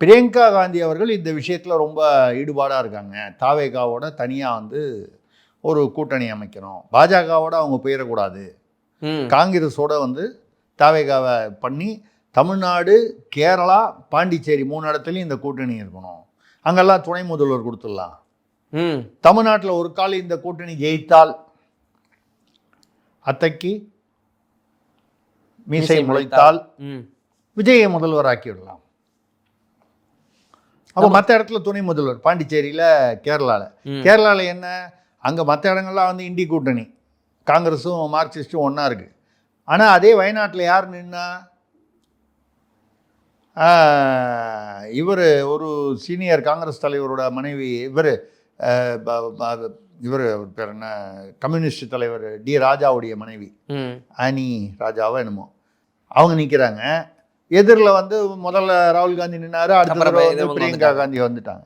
பிரியங்கா காந்தி அவர்கள் இந்த விஷயத்தில் ரொம்ப ஈடுபாடாக இருக்காங்க. தாவேகாவோட தனியாக வந்து ஒரு கூட்டணி அமைக்கணும், பாஜகவோட அவங்க போயிடக்கூடாது, காங்கிரஸோட வந்து தாவேகாவை பண்ணி தமிழ்நாடு, கேரளா, பாண்டிச்சேரி 3 இடத்துலையும் இந்த கூட்டணி இருக்கணும், அங்கெல்லாம் துணை முதல்வர் கொடுத்துடலாம். தமிழ்நாட்டில் ஒரு கால் இந்த கூட்டணி ஜெயித்தால் அத்தைக்கு மீசை முளைத்தால் விஜயை முதல்வர் ஆக்கிவிடலாம். அப்போ மற்ற இடத்துல துணை முதல்வர் பாண்டிச்சேரியில், கேரளாவில் என்ன, அங்கே மற்ற இடங்கள்லாம் வந்து இண்டி கூட்டணி, காங்கிரஸும் மார்க்சிஸ்ட்டும் ஒன்றா இருக்குது. ஆனால் அதே வயநாட்டில் யார் நின்னா, இவர் ஒரு சீனியர் காங்கிரஸ் தலைவரோட மனைவி, இவர் பேர் என்ன, கம்யூனிஸ்ட் தலைவர் டி ராஜாவுடைய மனைவி ஆனி ராஜாவோ என்னமோ, அவங்க நிற்கிறாங்க. எதிரில் வந்து முதல்ல ராகுல் காந்தி நின்னாரு, அடுத்த பிரியங்கா காந்தி வந்துட்டாங்க.